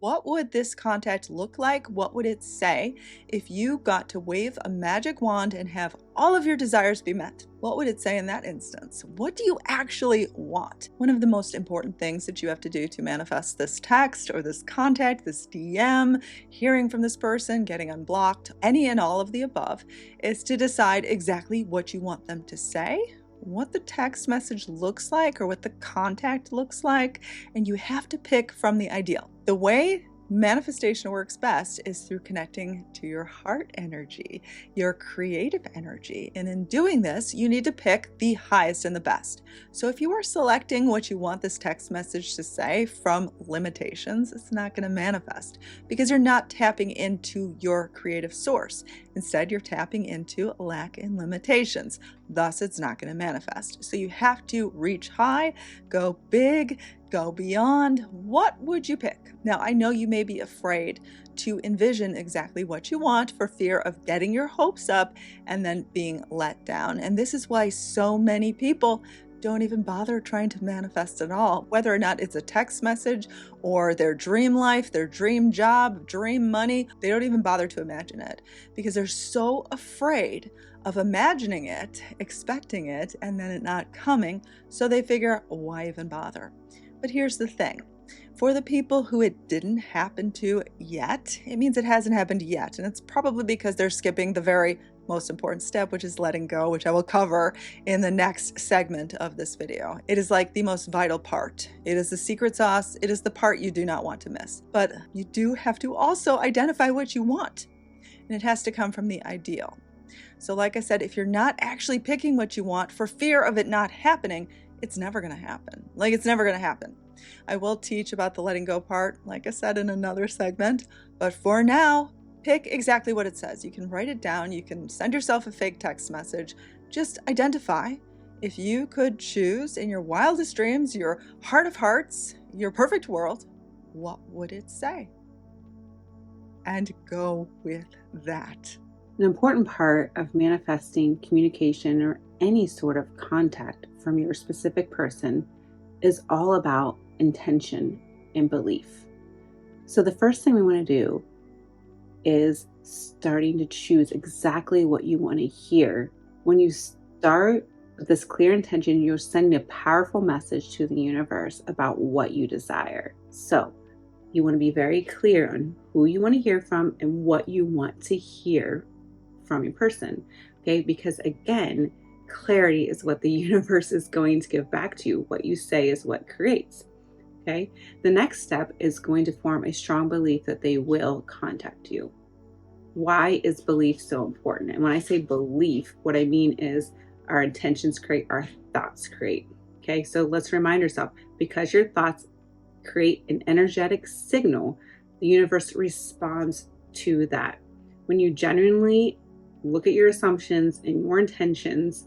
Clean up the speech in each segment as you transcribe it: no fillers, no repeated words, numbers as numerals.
What would this contact look like? What would it say if you got to wave a magic wand and have all of your desires be met? What would it say in that instance? What do you actually want? One of the most important things that you have to do to manifest this text or this contact, this DM, hearing from this person, getting unblocked, any and all of the above, is to decide exactly what you want them to say, what the text message looks like or what the contact looks like, and you have to pick from the ideal. The way manifestation works best is through connecting to your heart energy, your creative energy. And in doing this, you need to pick the highest and the best. So if you are selecting what you want this text message to say from limitations, it's not going to manifest because you're not tapping into your creative source. Instead, you're tapping into lack and limitations. Thus, it's not going to manifest. So you have to reach high, go big, go beyond. What would you pick? Now, I know you may be afraid to envision exactly what you want for fear of getting your hopes up and then being let down. And this is why so many people don't even bother trying to manifest at all, whether or not it's a text message or their dream life, their dream job, dream money. They don't even bother to imagine it because they're so afraid of imagining it, expecting it, and then it not coming. So they figure, why even bother? But here's the thing. For the people who it didn't happen to yet, it means it hasn't happened yet. And it's probably because they're skipping the very most important step, which is letting go, which I will cover in the next segment of this video. It is like the most vital part. It is the secret sauce. It is the part you do not want to miss. But you do have to also identify what you want. And it has to come from the ideal. So like I said, if you're not actually picking what you want for fear of it not happening, it's never going to happen. It's never going to happen. I will teach about the letting go part, like I said, in another segment. But for now, pick exactly what it says. You can write it down. You can send yourself a fake text message. Just identify, if you could choose in your wildest dreams, your heart of hearts, your perfect world, what would it say? And go with that. An important part of manifesting communication or any sort of contact from your specific person is all about intention and belief. So the first thing we want to do is starting to choose exactly what you want to hear. When you start with this clear intention, you're sending a powerful message to the universe about what you desire. So you want to be very clear on who you want to hear from and what you want to hear from your person. Okay, because again, clarity is what the universe is going to give back to you. What you say is what creates. Okay, the next step is going to form a strong belief that they will contact you. Why is belief so important? And when I say belief, what I mean is our intentions create, our thoughts create. Okay, so let's remind ourselves, because your thoughts create an energetic signal, the universe responds to that. When you genuinely look at your assumptions and your intentions,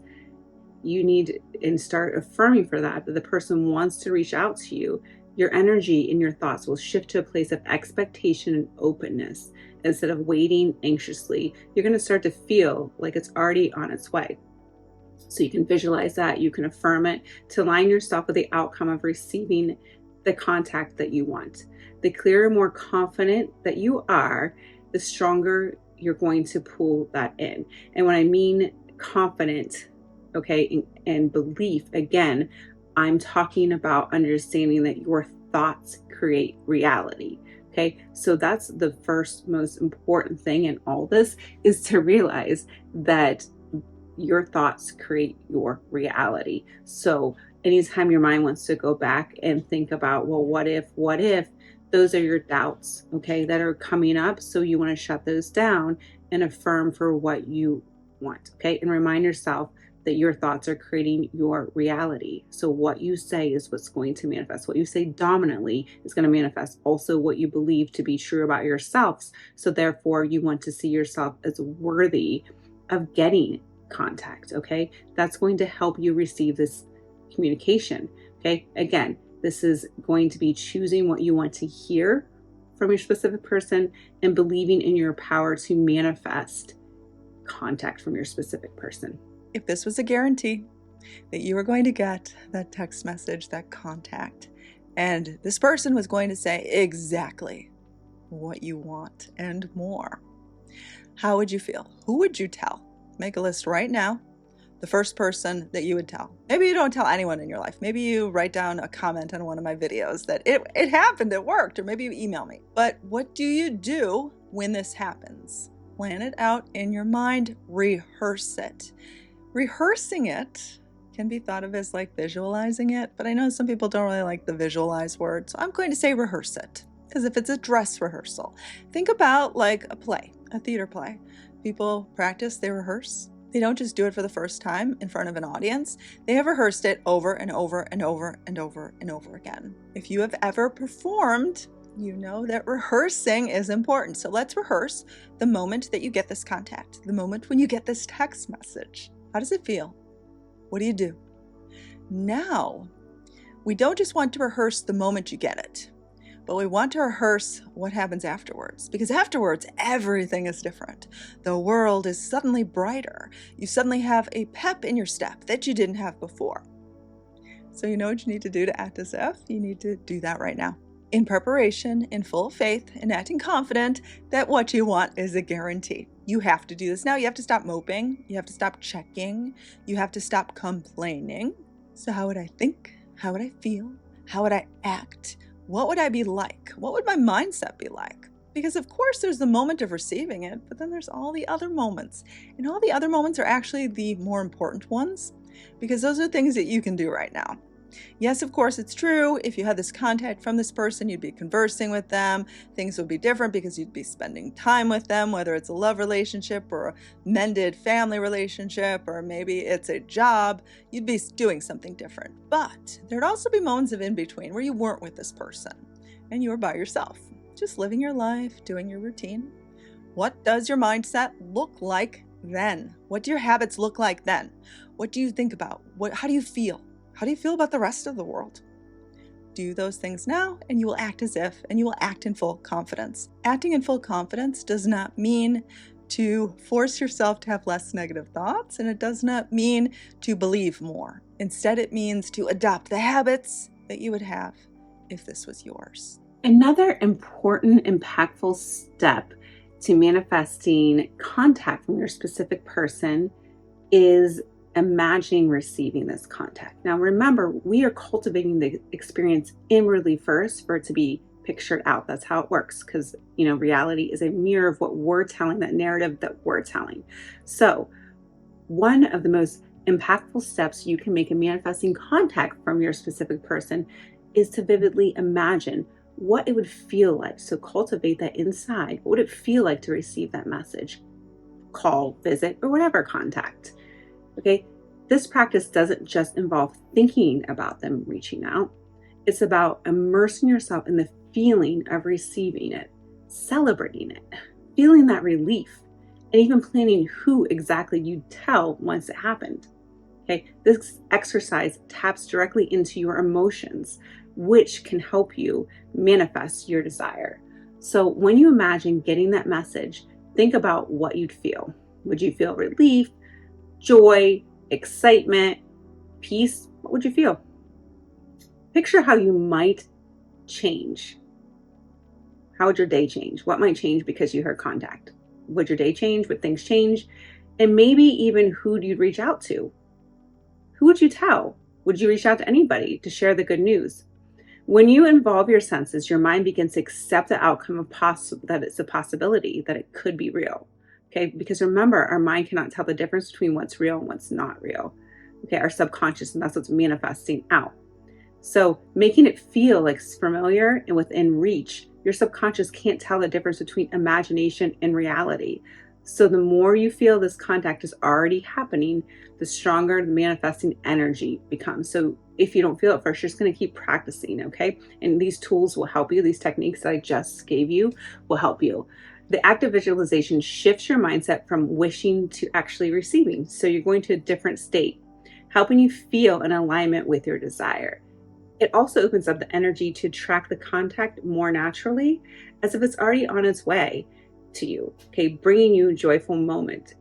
you need and start affirming for that the person wants to reach out to you. Your energy and your thoughts will shift to a place of expectation and openness. Instead of waiting anxiously, you're going to start to feel like it's already on its way. So you can visualize that, you can affirm it to align yourself with the outcome of receiving the contact that you want. The clearer, more confident that you are, the stronger you're going to pull that in. And when I mean confident, okay, and belief, again, I'm talking about understanding that your thoughts create reality. Okay, so that's the first most important thing in all this, is to realize that your thoughts create your reality. So anytime your mind wants to go back and think about, well, what if, those are your doubts, okay, that are coming up. So you want to shut those down and affirm for what you want, okay? And remind yourself that your thoughts are creating your reality. So what you say is what's going to manifest. What you say dominantly is going to manifest. Also what you believe to be true about yourselves. So therefore you want to see yourself as worthy of getting contact, okay? That's going to help you receive this communication, okay? Again, this is going to be choosing what you want to hear from your specific person and believing in your power to manifest contact from your specific person. If this was a guarantee that you were going to get that text message, that contact, and this person was going to say exactly what you want and more. How would you feel? Who would you tell? Make a list right now. The first person that you would tell. Maybe you don't tell anyone in your life. Maybe you write down a comment on one of my videos that it happened, it worked, or maybe you email me. But what do you do when this happens? Plan it out in your mind, rehearse it. Rehearsing it can be thought of as like visualizing it, but I know some people don't really like the visualize word, so I'm going to say rehearse it. Because if it's a dress rehearsal, think about like a play, a theater play. People practice, they rehearse. They don't just do it for the first time in front of an audience. They have rehearsed it over and over and over and over and over again. If you have ever performed, you know that rehearsing is important. So let's rehearse the moment that you get this contact, the moment when you get this text message. How does it feel? What do you do? Now, we don't just want to rehearse the moment you get it, but we want to rehearse what happens afterwards, because afterwards, everything is different. The world is suddenly brighter. You suddenly have a pep in your step that you didn't have before. So you know what you need to do to act as if? You need to do that right now. In preparation, in full faith, and acting confident that what you want is a guarantee. You have to do this now. You have to stop moping. You have to stop checking. You have to stop complaining. So how would I think? How would I feel? How would I act? What would I be like? What would my mindset be like? Because of course there's the moment of receiving it, but then there's all the other moments. And all the other moments are actually the more important ones, because those are things that you can do right now. Yes, of course, it's true. If you had this contact from this person, you'd be conversing with them. Things would be different because you'd be spending time with them, whether it's a love relationship or a mended family relationship, or maybe it's a job. You'd be doing something different. But there'd also be moments of in between where you weren't with this person and you were by yourself, just living your life, doing your routine. What does your mindset look like then? What do your habits look like then? What do you think about? How do you feel? How do you feel about the rest of the world? Do those things now, and you will act as if, and you will act in full confidence. Acting in full confidence does not mean to force yourself to have less negative thoughts, and it does not mean to believe more. Instead, it means to adopt the habits that you would have if this was yours. Another important, impactful step to manifesting contact from your specific person is imagining receiving this contact. Now remember, we are cultivating the experience inwardly first for it to be pictured out. That's how it works, because reality is a mirror of what we're telling, that narrative that we're telling. So one of the most impactful steps you can make in manifesting contact from your specific person is to vividly imagine what it would feel like. So cultivate that inside. What would it feel like to receive that message, call, visit, or whatever contact? Okay, this practice doesn't just involve thinking about them reaching out. It's about immersing yourself in the feeling of receiving it, celebrating it, feeling that relief, and even planning who exactly you'd tell once it happened. Okay, this exercise taps directly into your emotions, which can help you manifest your desire. So when you imagine getting that message, think about what you'd feel. Would you feel relief, joy, excitement, peace? What would you feel? Picture how you might change. How would your day change? What might change because you heard contact? Would your day change? Would things change? And maybe even who you'd reach out to. Who would you tell? Would you reach out to anybody to share the good news? When you involve your senses, your mind begins to accept the outcome of that it's a possibility, that it could be real. Okay, because remember, our mind cannot tell the difference between what's real and what's not real. Okay, our subconscious, and that's what's manifesting out. So making it feel like it's familiar and within reach, your subconscious can't tell the difference between imagination and reality. So the more you feel this contact is already happening, the stronger the manifesting energy becomes. So if you don't feel it first, you're just going to keep practicing, okay? And these tools will help you. These techniques that I just gave you will help you. The active visualization shifts your mindset from wishing to actually receiving. So you're going to a different state, helping you feel in alignment with your desire. It also opens up the energy to track the contact more naturally, as if it's already on its way to you, okay, bringing you a joyful moment.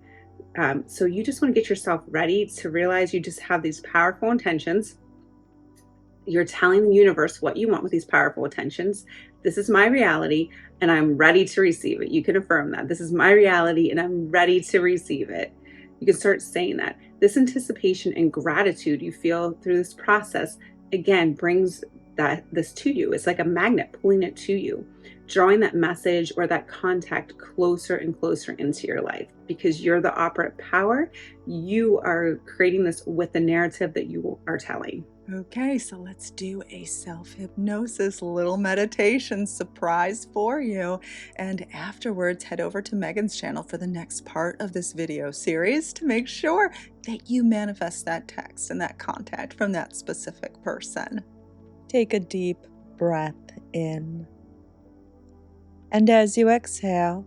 So you just want to get yourself ready to realize you just have these powerful intentions. You're telling the universe what you want with these powerful intentions, This is my reality and I'm ready to receive it. You can affirm that. This is my reality and I'm ready to receive it. You can start saying that. This anticipation and gratitude you feel through this process, again, brings this to you. It's like a magnet pulling it to you, drawing that message or that contact closer and closer into your life because you're the operant power. You are creating this with the narrative that you are telling. Okay, so let's do a self-hypnosis little meditation surprise for you. And afterwards, head over to Megan's channel for the next part of this video series to make sure that you manifest that text and that contact from that specific person. Take a deep breath in. And as you exhale,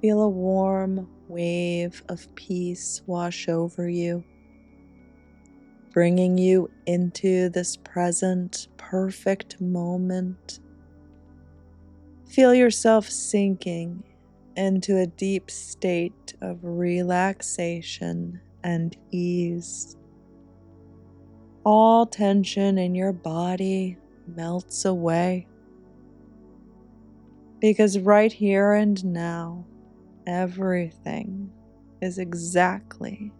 feel a warm wave of peace wash over you, bringing you into this present, perfect moment. Feel yourself sinking into a deep state of relaxation and ease. All tension in your body melts away because right here and now, everything is exactly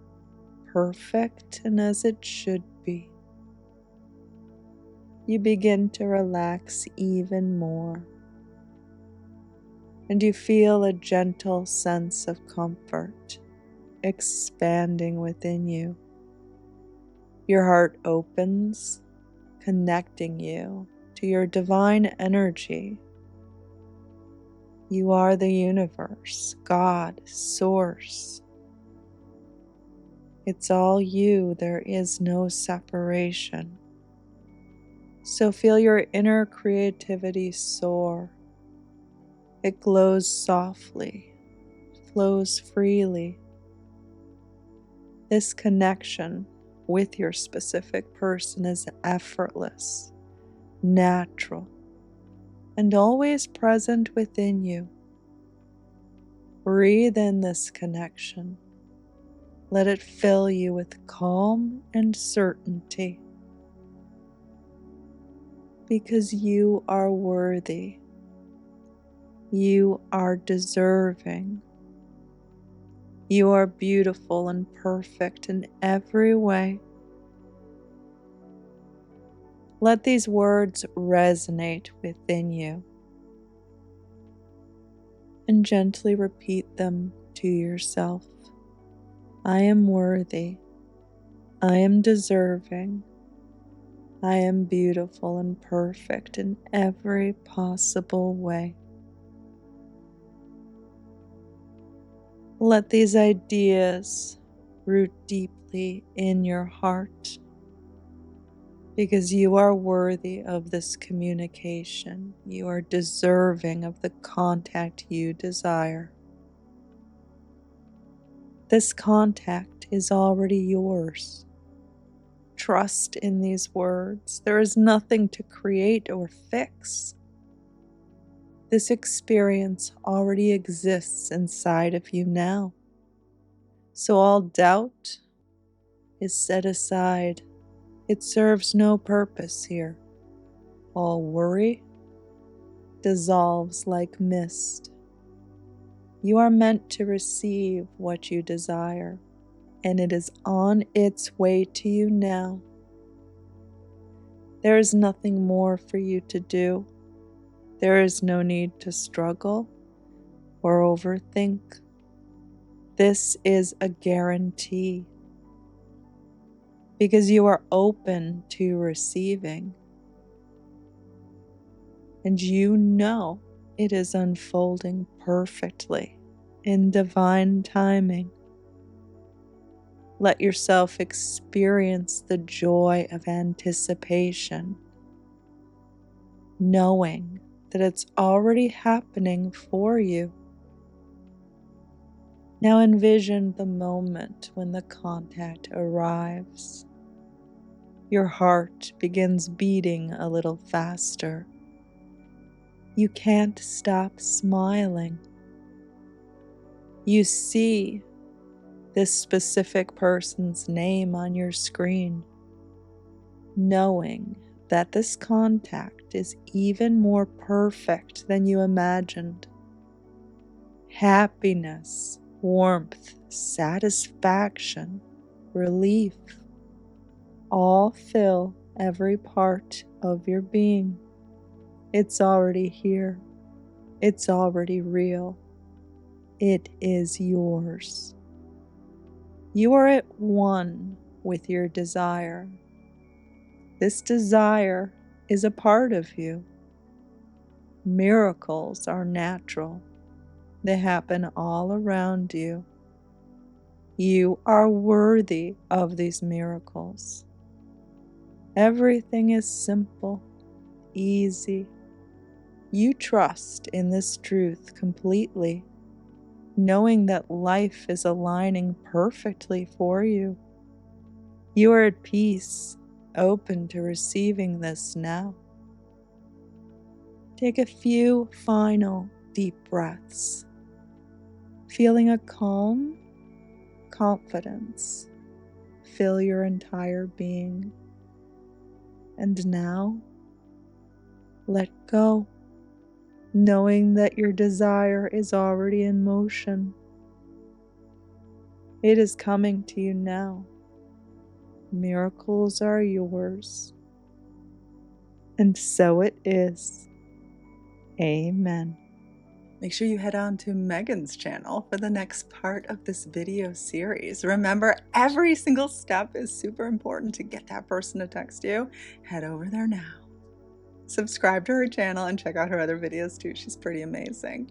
perfect and as it should be. You begin to relax even more, and you feel a gentle sense of comfort expanding within you. Your heart opens, connecting you to your divine energy. You are the universe, God, Source. It's all you, there is no separation. So feel your inner creativity soar. It glows softly, flows freely. This connection with your specific person is effortless, natural, and always present within you. Breathe in this connection. Let it fill you with calm and certainty. Because you are worthy. You are deserving. You are beautiful and perfect in every way. Let these words resonate within you and gently repeat them to yourself. I am worthy. I am deserving. I am beautiful and perfect in every possible way. Let these ideas root deeply in your heart because you are worthy of this communication. You are deserving of the contact you desire. This contact is already yours. Trust in these words. There is nothing to create or fix. This experience already exists inside of you now. So all doubt is set aside. It serves no purpose here. All worry dissolves like mist. You are meant to receive what you desire, and it is on its way to you now. There is nothing more for you to do. There is no need to struggle or overthink. This is a guarantee because you are open to receiving, and you know it is unfolding perfectly in divine timing. Let yourself experience the joy of anticipation, knowing that it's already happening for you. Now envision the moment when the contact arrives. Your heart begins beating a little faster. You can't stop smiling. You see this specific person's name on your screen, knowing that this contact is even more perfect than you imagined. Happiness, warmth, satisfaction, relief all fill every part of your being. It's already here. It's already real. It is yours. You are at one with your desire. This desire is a part of you. Miracles are natural. They happen all around you. You are worthy of these miracles. Everything is simple, easy. You trust in this truth completely, knowing that life is aligning perfectly for you. You are at peace, open to receiving this now. Take a few final deep breaths, feeling a calm confidence fill your entire being. And now, let go, knowing that your desire is already in motion. It is coming to you now. Miracles are yours. And so it is. Amen. Make sure you head on to Megan's channel for the next part of this video series. Remember, every single step is super important to get that person to text you. Head over there now. Subscribe to her channel and check out her other videos too. She's pretty amazing.